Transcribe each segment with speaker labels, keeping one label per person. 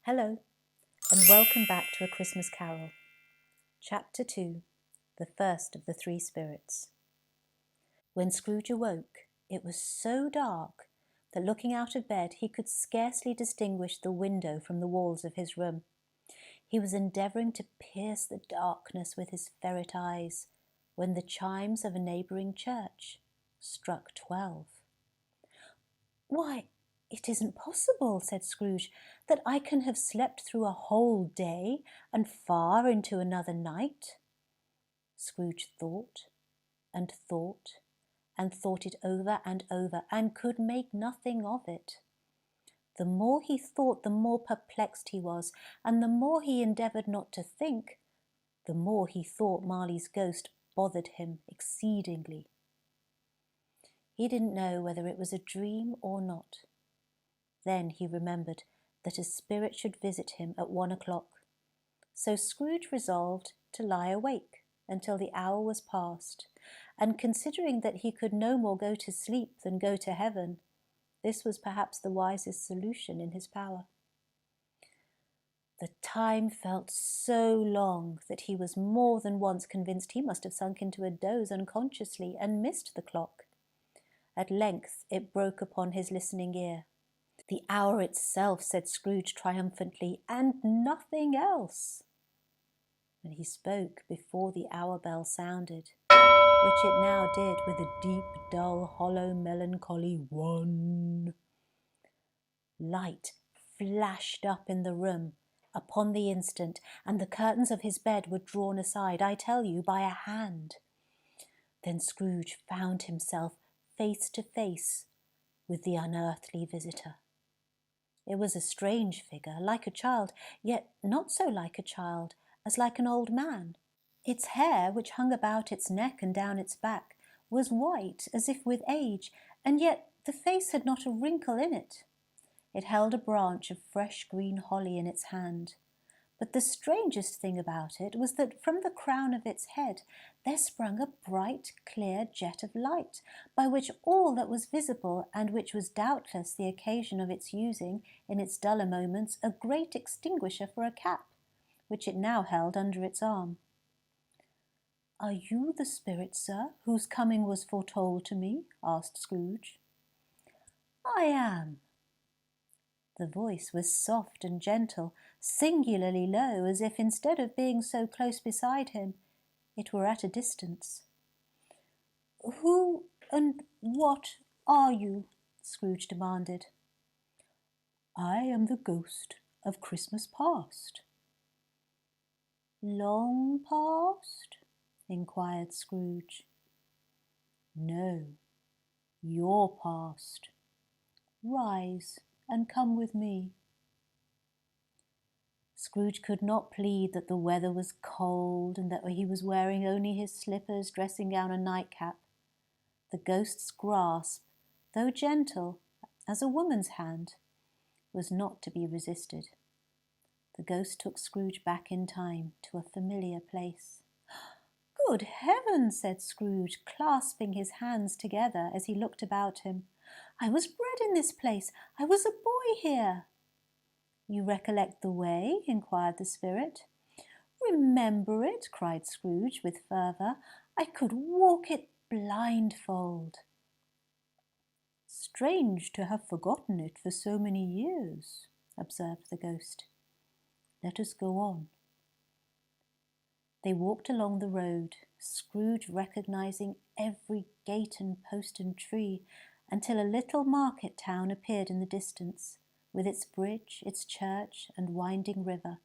Speaker 1: Hello, and welcome back to A Christmas Carol. Chapter 2, The First of the Three Spirits. When Scrooge awoke, it was so dark that looking out of bed he could scarcely distinguish the window from the walls of his room. He was endeavouring to pierce the darkness with his ferret eyes when the chimes of a neighbouring church struck 12. "Why, it isn't possible," said Scrooge, "that I can have slept through a whole day and far into another night." Scrooge thought and thought and thought it over and could make nothing of it. The more he thought, the more perplexed he was, and the more he endeavoured not to think, the more he thought Marley's ghost bothered him exceedingly. He didn't know whether it was a dream or not. Then he remembered that a spirit should visit him at 1 o'clock. So Scrooge resolved to lie awake until the hour was past, and considering that he could no more go to sleep than go to heaven, this was perhaps the wisest solution in his power. The time felt so long that he was more than once convinced he must have sunk into a doze unconsciously and missed the clock. At length it broke upon his listening ear. "The hour itself," said Scrooge triumphantly, "and nothing else." And he spoke before the hour bell sounded, which it now did with a deep, dull, hollow, melancholy 1. Light flashed up in the room upon the instant, and the curtains of his bed were drawn aside, I tell you, by a hand. Then Scrooge found himself face to face with the unearthly visitor. It was a strange figure, like a child, yet not so like a child as like an old man. Its hair, which hung about its neck and down its back, was white as if with age, and yet the face had not a wrinkle in it. It held a branch of fresh green holly in its hand. But the strangest thing about it was that from the crown of its head there sprung a bright, clear jet of light, by which all that was visible, and which was doubtless the occasion of its using, in its duller moments, a great extinguisher for a cap, which it now held under its arm. "Are you the spirit, sir, whose coming was foretold to me?" asked Scrooge. "I am." The voice was soft and gentle, singularly low, as if instead of being so close beside him, it were at a distance. "Who and what are you?" Scrooge demanded. "I am the ghost of Christmas past." "Long past?" inquired Scrooge. "No, your past. Rise and come with me." Scrooge could not plead that the weather was cold and that he was wearing only his slippers, dressing gown and nightcap. The ghost's grasp, though gentle as a woman's hand, was not to be resisted. The ghost took Scrooge back in time to a familiar place. "Good heavens!" said Scrooge, clasping his hands together as he looked about him. "I was bred in this place. I was a boy here." "You recollect the way?" inquired the spirit. "Remember it?" cried Scrooge with fervour. "I could walk it blindfold." "Strange to have forgotten it for so many years," observed the ghost. "Let us go on." They walked along the road, Scrooge recognizing every gate and post and tree, until a little market town appeared in the distance, with its bridge, its church, and winding river.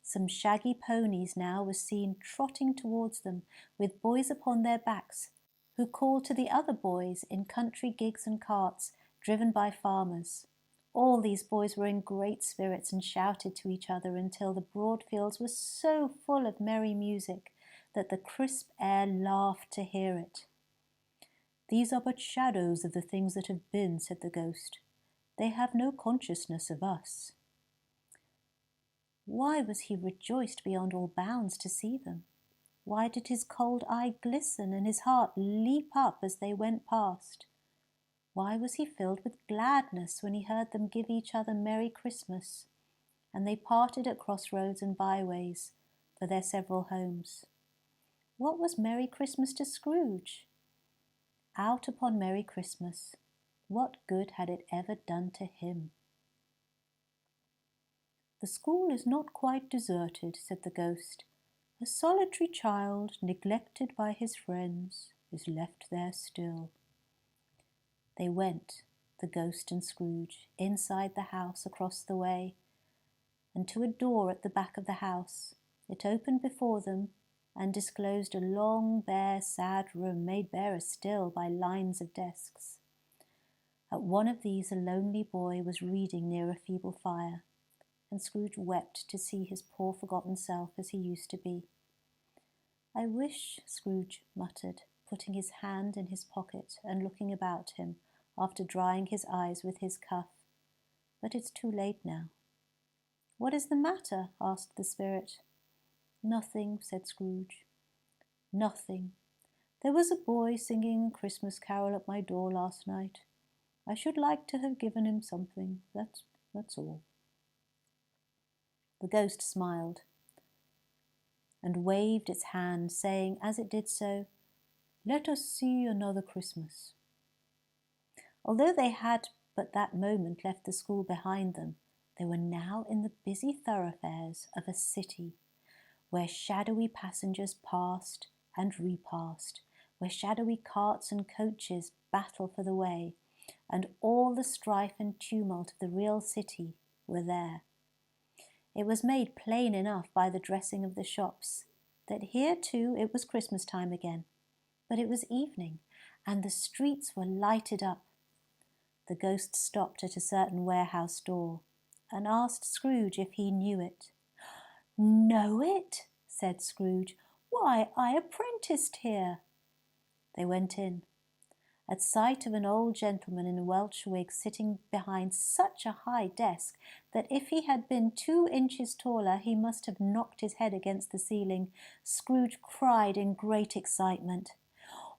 Speaker 1: Some shaggy ponies now were seen trotting towards them, with boys upon their backs, who called to the other boys in country gigs and carts, driven by farmers. All these boys were in great spirits and shouted to each other until the broad fields were so full of merry music that the crisp air laughed to hear it. "These are but shadows of the things that have been," said the ghost. "They have no consciousness of us." Why was he rejoiced beyond all bounds to see them? Why did his cold eye glisten and his heart leap up as they went past? Why was he filled with gladness when he heard them give each other Merry Christmas? and they parted at crossroads and byways for their several homes. What was Merry Christmas to Scrooge? Out upon Merry Christmas. What good had it ever done to him? "The school is not quite deserted," said the ghost. "A solitary child, neglected by his friends, is left there still." They went, the ghost and Scrooge, inside the house across the way, and to a door at the back of the house. It opened before them and disclosed a long, bare, sad room, made barer still by lines of desks. At one of these a lonely boy was reading near a feeble fire, and Scrooge wept to see his poor forgotten self as he used to be. "I wish," Scrooge muttered, putting his hand in his pocket and looking about him after drying his eyes with his cuff, "but it's too late now." "What is the matter?" asked the spirit. "Nothing," said Scrooge. "Nothing. There was a boy singing a Christmas carol at my door last night. I should like to have given him something. That's all." The ghost smiled and waved its hand, saying as it did so, "Let us see another Christmas." Although they had but that moment left the school behind them, they were now in the busy thoroughfares of a city, where shadowy passengers passed and repassed, where shadowy carts and coaches battle for the way, and all the strife and tumult of the real city were there. It was made plain enough by the dressing of the shops that here too it was Christmas time again, but it was evening, and the streets were lighted up. The ghost stopped at a certain warehouse door and asked Scrooge if he knew it. "Know it?" said Scrooge. "Why, I apprenticed here." They went in. At sight of an old gentleman in a Welsh wig sitting behind such a high desk that if he had been 2 inches taller he must have knocked his head against the ceiling, Scrooge cried in great excitement,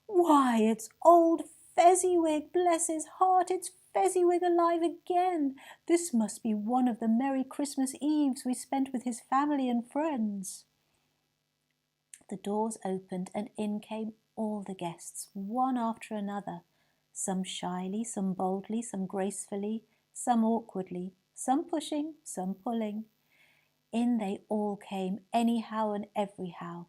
Speaker 1: "Why, it's old Fezziwig! Bless his heart, it's Fezziwig alive again! This must be one of the merry Christmas Eves we spent with his family and friends." The doors opened and in came all the guests, one after another, some shyly, some boldly, some gracefully, some awkwardly, some pushing, some pulling. In they all came, anyhow and everyhow.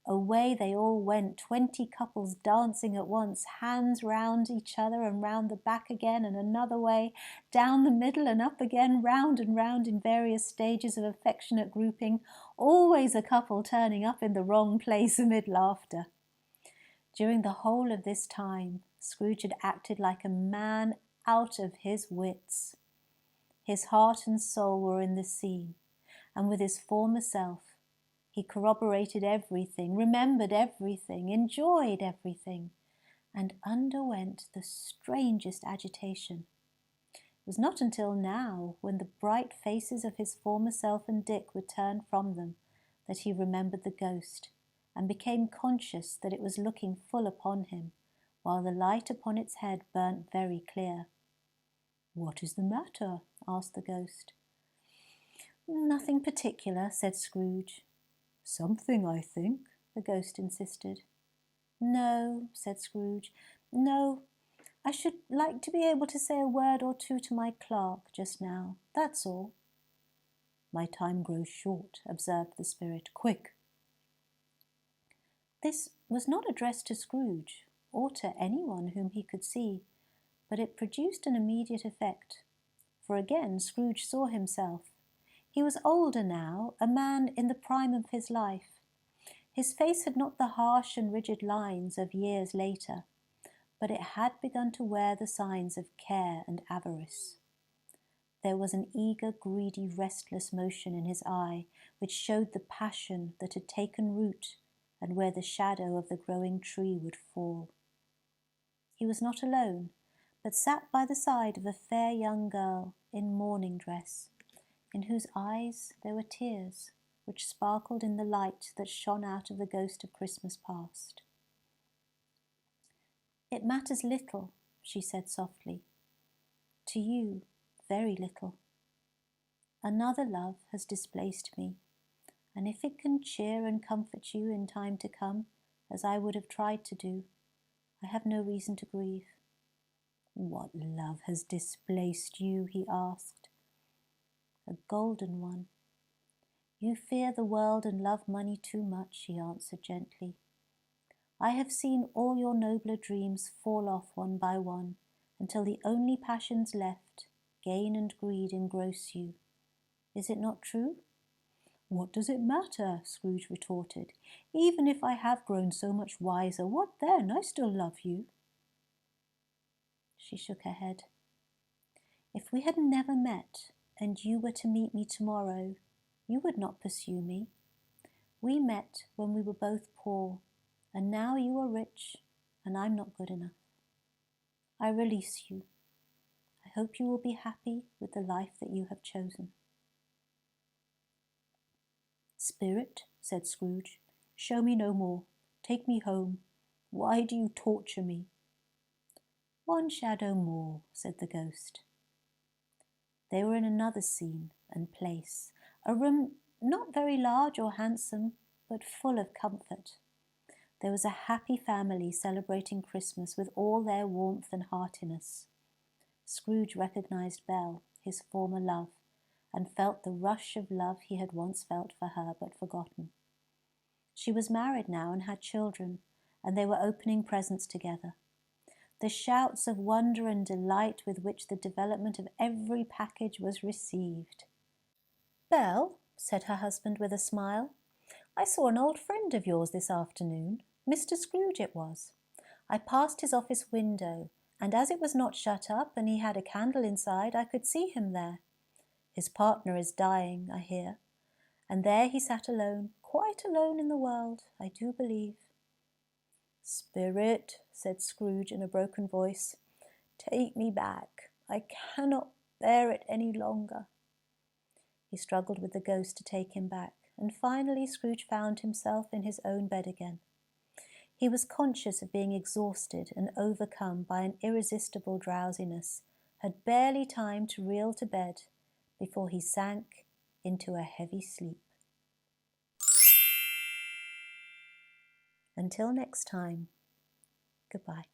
Speaker 1: Away they all went, 20 couples dancing at once, hands round each other and round the back again and another way, down the middle and up again, round and round in various stages of affectionate grouping, always a couple turning up in the wrong place amid laughter. During the whole of this time, Scrooge had acted like a man out of his wits. His heart and soul were in the scene, and with his former self, he corroborated everything, remembered everything, enjoyed everything, and underwent the strangest agitation. It was not until now, when the bright faces of his former self and Dick were turned from them, that he remembered the ghost, and became conscious that it was looking full upon him, while the light upon its head burnt very clear. "What is the matter?" asked the ghost. "Nothing particular," said Scrooge. "Something, I think," the ghost insisted. "No," said Scrooge. "No, I should like to be able to say a word or two to my clerk just now. That's all." "My time grows short," observed the spirit. "Quick!" This was not addressed to Scrooge, or to anyone whom he could see, but it produced an immediate effect, for again Scrooge saw himself. He was older now, a man in the prime of his life. His face had not the harsh and rigid lines of years later, but it had begun to wear the signs of care and avarice. There was an eager, greedy, restless motion in his eye, which showed the passion that had taken root and where the shadow of the growing tree would fall. He was not alone, but sat by the side of a fair young girl in mourning dress, in whose eyes there were tears, which sparkled in the light that shone out of the ghost of Christmas past. "It matters little," she said softly. "To you, very little." Another love has displaced me, and if it can cheer and comfort you in time to come, as I would have tried to do, I have no reason to grieve." "What love has displaced you?" he asked. "A golden one." "You fear the world and love money too much," she answered gently. "I have seen all your nobler dreams fall off one by one, until the only passions left, gain and greed, engross you. Is it not true?" "What does it matter?" Scrooge retorted. "Even if I have grown so much wiser, what then? I still love you." She shook her head. "If we had never met, and you were to meet me tomorrow, you would not pursue me. We met when we were both poor, and now you are rich, and I'm not good enough. I release you. I hope you will be happy with the life that you have chosen." "Spirit," said Scrooge, "show me no more. Take me home. Why do you torture me?" "One shadow more," said the ghost. They were in another scene and place, a room not very large or handsome, but full of comfort. There was a happy family celebrating Christmas with all their warmth and heartiness. Scrooge recognized Belle, his former love, and felt the rush of love he had once felt for her but forgotten. She was married now and had children, and they were opening presents together. The shouts of wonder and delight with which the development of every package was received. "Belle," said her husband with a smile, "I saw an old friend of yours this afternoon. Mr. Scrooge it was. I passed his office window, and as it was not shut up and he had a candle inside, I could see him there. His partner is dying, I hear, and there he sat alone, quite alone in the world, I do believe." "Spirit," said Scrooge in a broken voice, "take me back. I cannot bear it any longer." He struggled with the ghost to take him back, and finally Scrooge found himself in his own bed again. He was conscious of being exhausted and overcome by an irresistible drowsiness, had barely time to reel to bed before he sank into a heavy sleep. Until next time, goodbye.